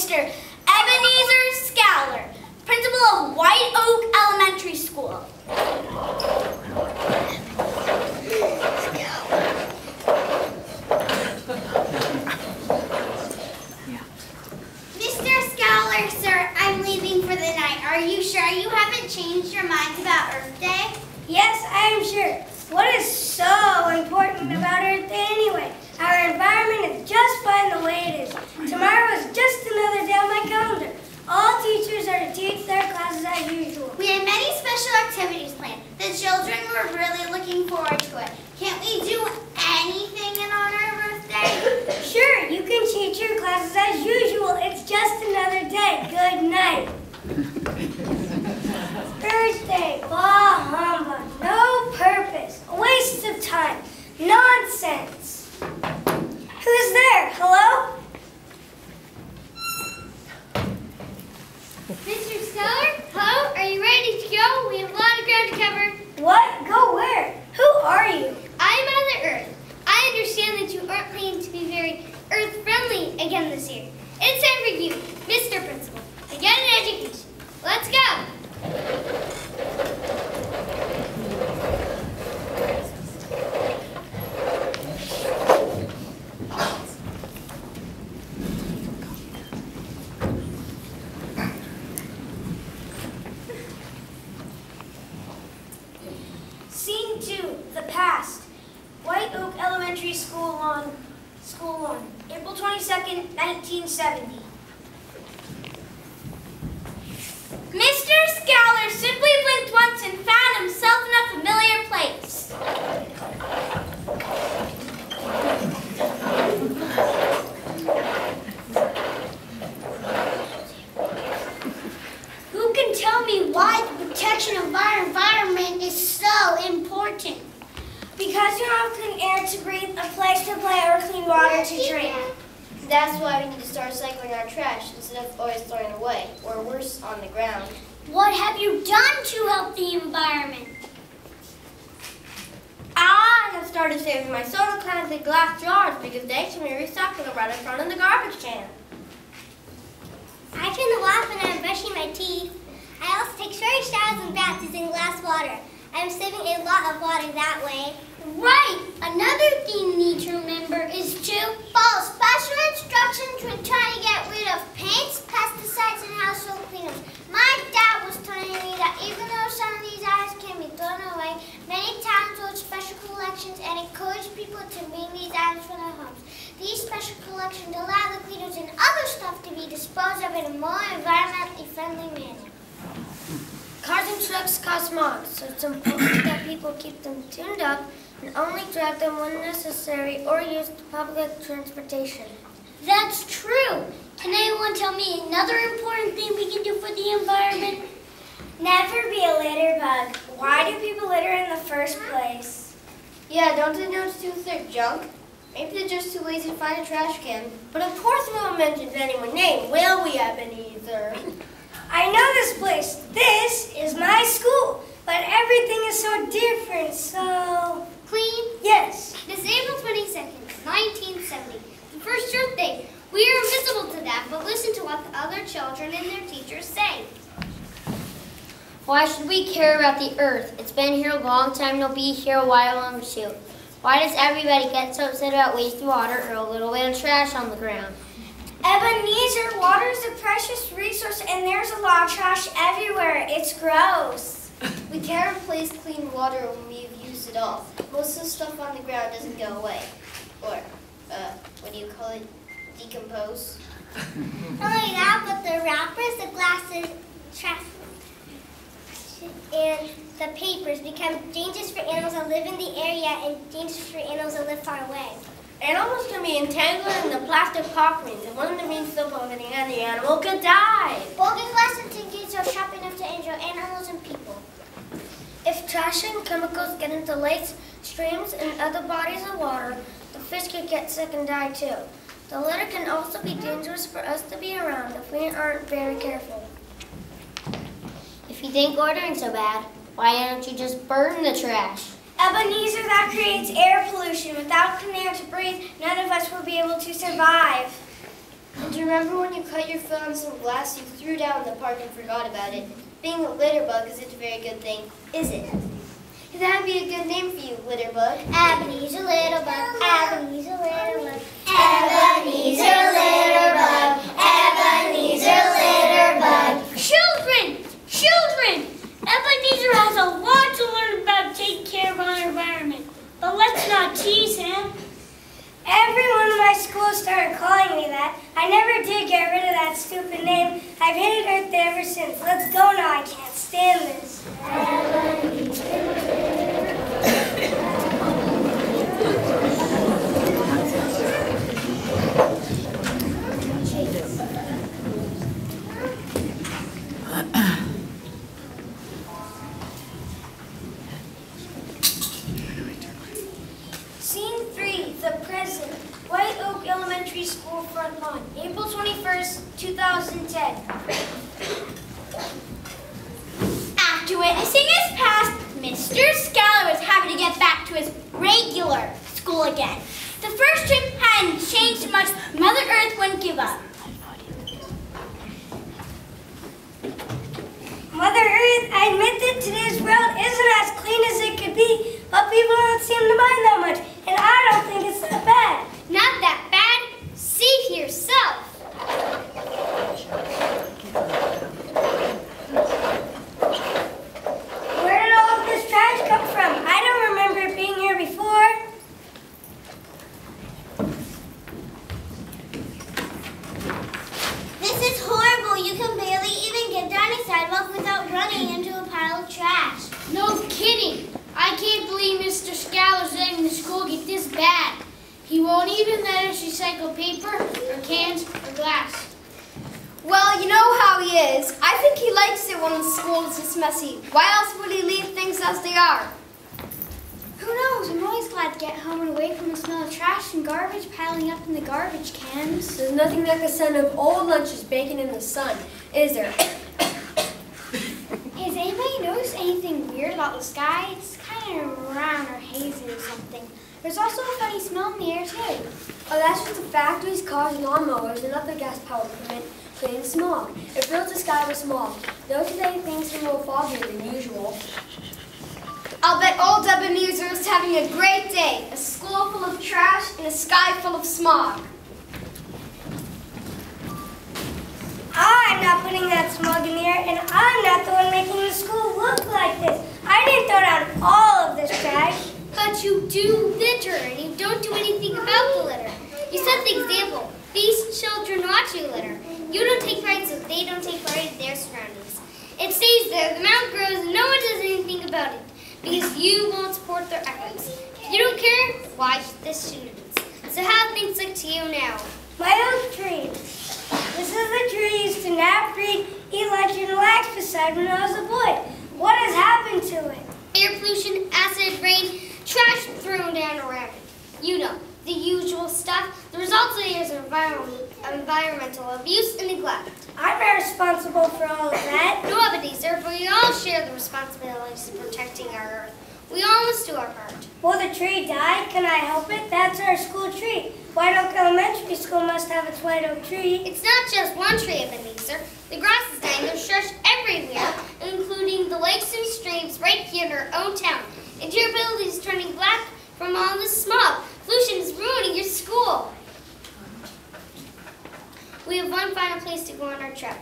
Mr. Ebenezer Scowler, principal of White Oak Elementary School. Mr. Scowler, sir, I'm leaving for the night. Are you sure you haven't changed your minds about Earth Day? Yes, I am sure. What is so important about Earth Day anyway? Our environment is just fine the way it is. Tomorrow is just another day on my calendar. All teachers are to teach their classes as usual. We had many special activities planned. The children were really looking forward to it. Can't we do anything in honor of Earth Day? Sure, you can teach your classes as usual. It's just another day. Good night. Earth Day, bah humbug, no purpose, a waste of time, nonsense. Who's there? Hello? Mr. Scowler, hello? Are you ready to go? We have a lot of ground to cover. What? Go where? Who are you? I am Mother Earth. I understand that you aren't planning to be very Earth-friendly again this year. It's time for you, Mr. Principal, to get an education. Let's go. Scene 2, the past. White Oak Elementary School lawn, April 22nd, 1970. Mr. Scowler simply blinked once and found himself in a familiar place. Who can tell me why the protection of our environment is so important? Because you don't have clean air to breathe, a place to play, or clean water to drink. That's why we need to start recycling our trash instead of always throwing it away, or worse, on the ground. What have you done to help the environment? I have started saving my soda cans in glass jars because they can be recycled right in front of the garbage can. I can laugh when I'm brushing my teeth. I also take short showers and baths using glass water. I'm saving a lot of water that way. Right! Another thing you need to remember is to follow special instructions when trying to get rid of paints, pesticides, and household cleaners. My dad was telling me that even though some of these items can be thrown away, many towns hold special collections and encourage people to bring these items from their homes. These special collections allow the cleaners and other stuff to be disposed of in a more environmentally friendly manner. Cars and trucks cause smog, so it's important that people keep them tuned up and only drive them when necessary or use public transportation. That's true. Can anyone tell me another important thing we can do for the environment? Never be a litter bug. Why do people litter in the first place? Yeah, don't they know it's too thick junk? Maybe they're just too lazy to find a trash can. But of course no one mentions anyone's name, will we, Ebenezer? I know this place. This is my school, but everything is so different, so... Clean? Yes. This April 22nd, 1970, the first Earth Day. We are invisible to that, but listen to what the other children and their teachers say. Why should we care about the Earth? It's been here a long time, it'll be here a while longer too. Why does everybody get so upset about wasting water or a little bit of trash on the ground? Ebenezer, water is a precious resource and there's a lot of trash everywhere. It's gross. We can't replace clean water when we've used it all. Most of the stuff on the ground doesn't go away. Or, what do you call it? Decompose? Not only that, but the wrappers, the glasses, trash, and the papers become dangerous for animals that live in the area and dangerous for animals that live far away. Animals can be entangled in the plastic pop rings, and one of them means still vomiting, and the animal could die. Bulky glass and tinkers are sharp enough to injure animals and people. If trash and chemicals get into lakes, streams, and other bodies of water, the fish could get sick and die too. The litter can also be dangerous for us to be around if we aren't very careful. If you think ordering so bad, why don't you just burn the trash? Ebenezer, that creates air pollution. Without clean air to breathe, none of us will be able to survive. Did you remember when you cut your foot on some glass you threw down in the park and forgot about it? Being a litter bug isn't a very good thing, is it? That'd be a good name for you, litter bug. Ebenezer little bug, Ebenezer little bug. Ebenezer litter bug, Ebenezer litter bug. Children! Children! Ebenezer has a lot to learn about taking care of our environment. But let's not tease him. Everyone in my school started calling me that. I never did get rid of that stupid name. I've hated Earth Day ever since. Let's go now. I can't stand this. Scene 3, the present. White Oak Elementary School front lawn, April 21st, 2010. After witnessing his past, Mr. Scalar was happy to get back to his regular school again. The first trip hadn't changed much. Mother Earth wouldn't give up. Mother Earth, I admit that today's world isn't as clean as it could be, but people don't seem to mind that much, and I don't think it's that bad. Not that bad. See for yourself. Where did all of this trash come from? I don't remember it being here before. This is horrible. You can barely even get down a sidewalk without running into a pile of trash. No kidding. I can't believe Mr. Scalar's letting the school get this bad. He won't even let us recycle paper or cans or glass. Well, you know how he is. I think he likes it when the school is this messy. Why else would he leave things as they are? Who knows? I'm always glad to get home and away from the smell of trash and garbage piling up in the garbage cans. There's nothing like the scent of old lunches baking in the sun, is there? Has anybody noticed anything weird about the sky? It's kind of brown or hazy or something. There's also a funny smell in the air, too. Oh, that's just the factories, cars, lawnmowers, and other gas-powered equipment creating smog. It fills the sky with smog. Though today things seem a little foggier than usual. I'll bet old Ebenezer is having a great day. A school full of trash and a sky full of smog. I'm not putting that smog in the air, and I'm not the one making the school look like this. I didn't throw down all of this trash. But you do litter, and you don't do anything about the litter. You set the example. These children watch you litter. You don't take pride, so they don't take pride in their surroundings. It stays there, the mound grows, and no one does anything about it, because you won't support their efforts. If you don't care, why should the students? So how do things look to you now? My oak tree. This is the tree I used to nap, read, eat lunch, and relax beside when I was a boy. What has happened to it? Air pollution, acid rain, trash thrown down around it. You know, the usual stuff. The result is environmental abuse and neglect. I'm not responsible for all of that. No, Ebenezer, but we all share the responsibilities of protecting our earth. We all must do our part. Will the tree die? Can I help it? That's our school tree. White Oak Elementary School must have its white oak tree. It's not just one tree, Ebenezer. The grass is dying. There's trash everywhere, including the lakes and streams right here in our own town. And your building is turning black from all this smog. Pollution is ruining your school. We have one final place to go on our trip.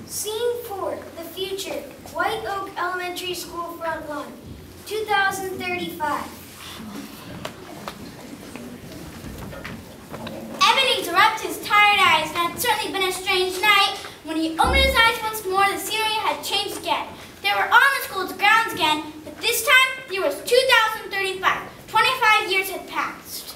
Scene 4, the future. White Oak Elementary School front lawn, 2035. Ebenezer rubbed his tired eyes, and it had certainly been a strange night. When he opened his eyes once more, the scenery had changed again. They were on the school's grounds again, but this time the year was 2035. 25 years had passed.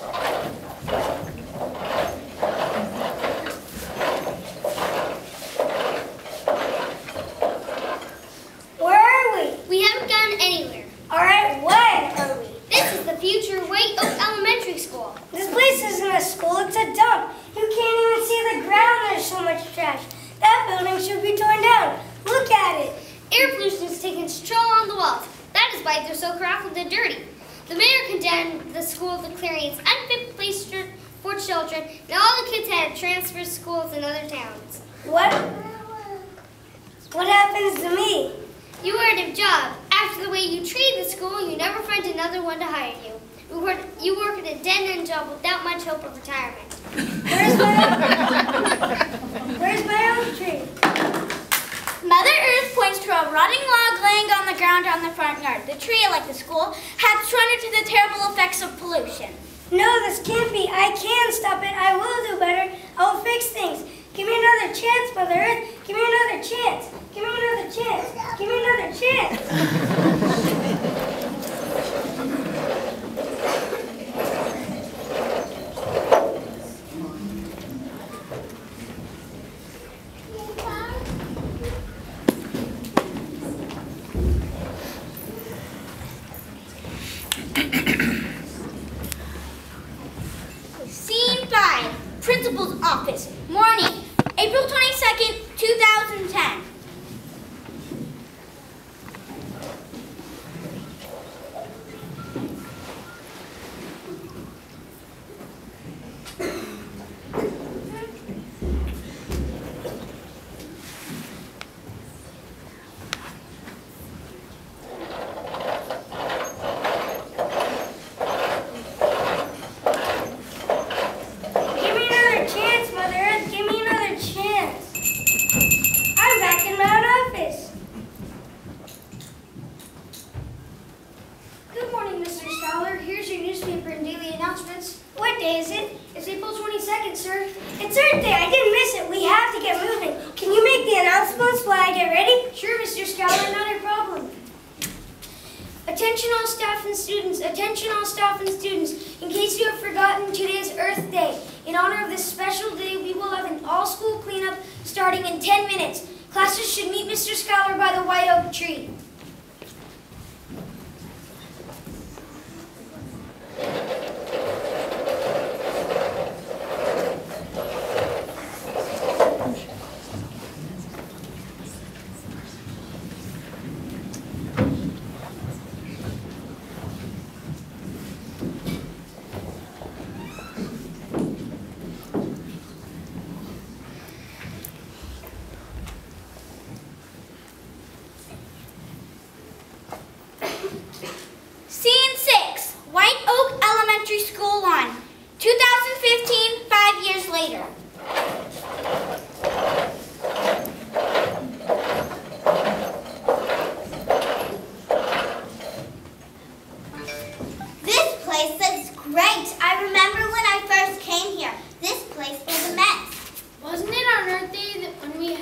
We haven't gone anywhere. All right, when are we? This is the future White Oak Elementary School. This place isn't a school, it's a dump. You can't even see the ground, there's so much trash. That building should be torn down. Look at it. Air pollution is taking control on the walls. That is why they're so crowded and dirty. The mayor condemned the school, declaring it's unfit place for children, and all the kids had to transfer to schools in other towns. What happens to me? You are out of job. After the way you treat the school, you never find another one to hire you. You work at a dead-end job without much hope of retirement. Where's my oak tree? Mother Earth points to a rotting log laying on the ground on the front yard. The tree, like the school, had surrendered to the terrible effects of pollution. No, this can't be. I can stop it. I will do better. I will fix things. Give me another chance, Mother Earth. Give me another chance. Give me another chance. Give me another chance. Scene 5, Principal's Office, morning, April 22nd, 2010. Give me another chance, Mother Earth. Give me another chance. I'm back in my own office. Good morning, Mr. Scholar. Here's your newspaper and daily announcements. What day is it? It's April 22nd, sir. It's Earth Day. I didn't miss it. We have to get moving. Can you make the announcements while I get ready? Sure, Mr. Scholar, not a problem. Attention all staff and students. Attention all staff and students. In case you have forgotten, today is Earth Day. In honor of this special day, we will have an all-school cleanup starting in 10 minutes. Classes should meet Mr. Scholar by the white oak tree. Scene 6, White Oak Elementary School 1, 2015, 5 years later. This place is great. I remember when I first came here. This place is a mess. Wasn't it on Earth Day that when we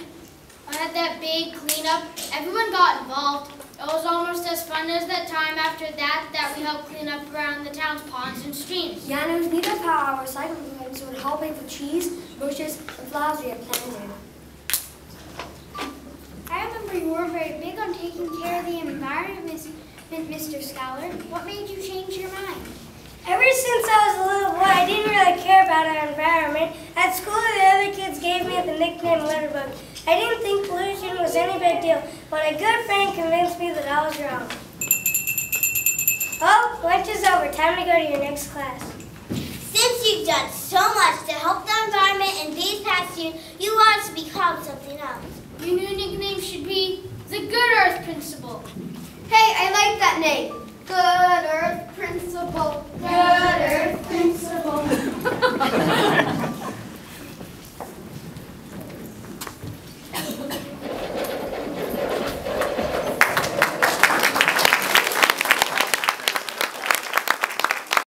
had that big cleanup, everyone got involved? It was almost as fun as that time after that we helped clean up around the town's ponds and streams. Yeah, and it was neat of how our recycling programs would help pay for trees, bushes, and flowers we had planted. I remember you were very big on taking care of the environment, Mr. Scholar. What made you change your mind? Ever since I was a little boy, I didn't really care about our environment. At school, the other kids gave me the nickname Litterbug. I didn't think pollution was any big deal, but a good friend convinced me that I was wrong. Oh, lunch is over. Time to go to your next class. Since you've done so much to help the environment in these past years, you want to be called something else. Your new nickname should be the Good Earth Principal. Hey, I like that name. Good Earth Principal. Good Earth Principal.